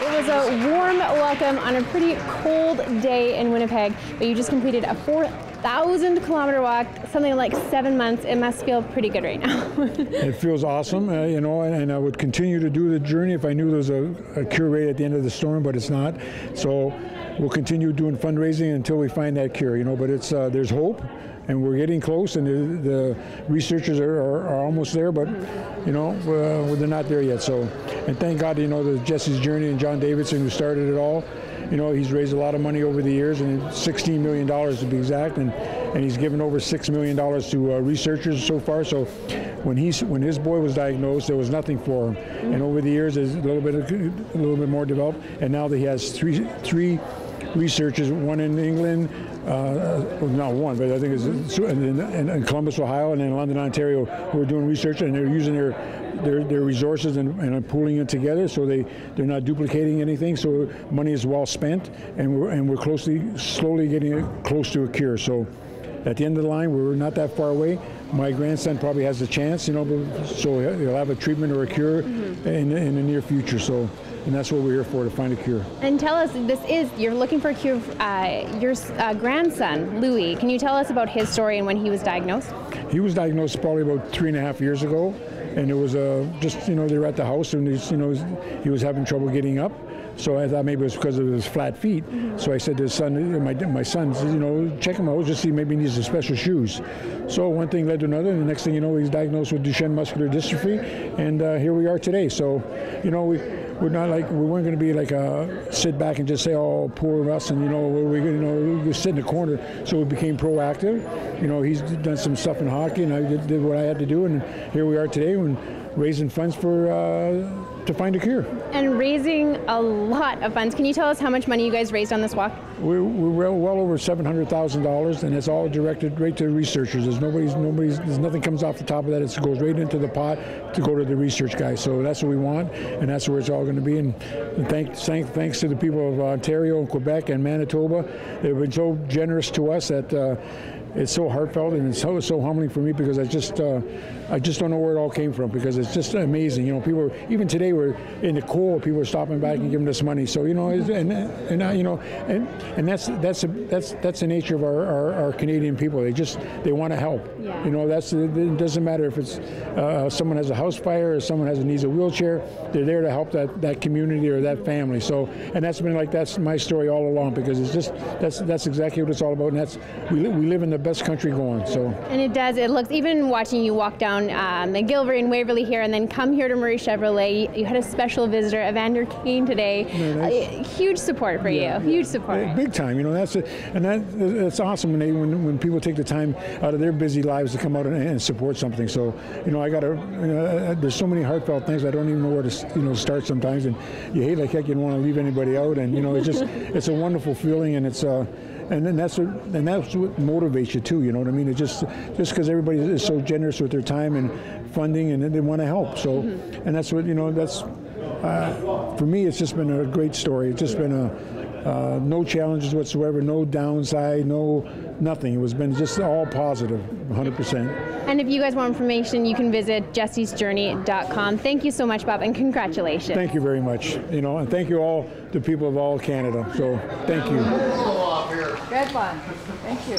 It was a warm welcome on a pretty cold day in Winnipeg, but you just completed a 4,000-kilometer walk, something like 7 months. It must feel pretty good right now. It feels awesome, you know, and I would continue to do the journey if I knew there was a cure rate at the end of the storm, but it's not. So we'll continue doing fundraising until we find that cure, you know, but it's there's hope. And we're getting close, and the researchers are almost there, but you know they're not there yet. So, and thank God, you know, the Jesse's Journey and John Davidson, who started it all. You know, he's raised a lot of money over the years, and $16 million to be exact, and he's given over $6 million to researchers so far. So, when his boy was diagnosed, there was nothing for him, and over the years, there's a little bit more developed, and now that he has three researchers, one in England. Well, not one, but I think it's in Columbus, Ohio, and in London, Ontario, who are doing research, and they're using their resources and pooling it together, so they're not duplicating anything. So money is well spent, and we're slowly getting close to a cure. So at the end of the line, we're not that far away. My grandson probably has a chance, you know, so he'll have a treatment or a cure in the near future. So. And that's what we're here for, to find a cure. And tell us, you're looking for a cure. Your grandson, Louis, can you tell us about his story and when he was diagnosed? He was diagnosed probably about 3.5 years ago, and it was just, you know, they were at the house, and he was having trouble getting up. So I thought maybe it was because of his flat feet. So I said to his son, my son, you know, check him out, just see maybe he needs some special shoes. So one thing led to another, and the next thing you know, he's diagnosed with Duchenne Muscular Dystrophy, and here we are today. So, you know, we weren't going to be like sit back and just say, oh, poor us, and we sit in the corner. So we became proactive. You know, he's done some stuff in hockey, and I did what I had to do, and here we are today, raising funds to find a cure. And raising a lot of funds. Can you tell us how much money you guys raised on this walk? We're well over $700,000, and it's all directed right to researchers. There's nothing comes off the top of that. It goes right into the pot to go to the research guys. So that's what we want, and that's where it's all going to be. And thanks to the people of Ontario and Quebec and Manitoba. They've been so generous to us that it's so heartfelt, and it's so humbling for me, because I just don't know where it all came from, because it's just amazing. You know, people even today were in the cold. People were stopping back and giving us money. So you know, and that's the nature of our Canadian people. They want to help. Yeah. You know, it doesn't matter if it's someone has a house fire or someone needs a wheelchair. They're there to help that community or that family. So, and that's my story all along, because it's just that's exactly what it's all about. And we live in the best country going. So. And it does. It looks, even watching you walk down McGillivray and Waverly here, and then come here to Murray Chevrolet. You had a special visitor, Evander Kane, today. Huge support for you. Huge support. Big time. You know, that's awesome when people take the time out of their busy lives to come out and support something. So, you know, there's so many heartfelt things I don't even know where to start sometimes, and you hate like heck you don't want to leave anybody out, and you know, it's a wonderful feeling, and it's and that's what motivates you too. You know what I mean? It's just because everybody is so generous with their time and funding, and they want to help. So, and that's what, you know, that's for me. It's just been a great story. It's just been no challenges whatsoever, no downside, nothing. It was been just all positive, 100%. And if you guys want information, you can visit jessesjourney.com. Thank you so much, Bob, and congratulations. Thank you very much. You know, and thank you all, the people of all Canada. So, thank you. Good fun. Thank you.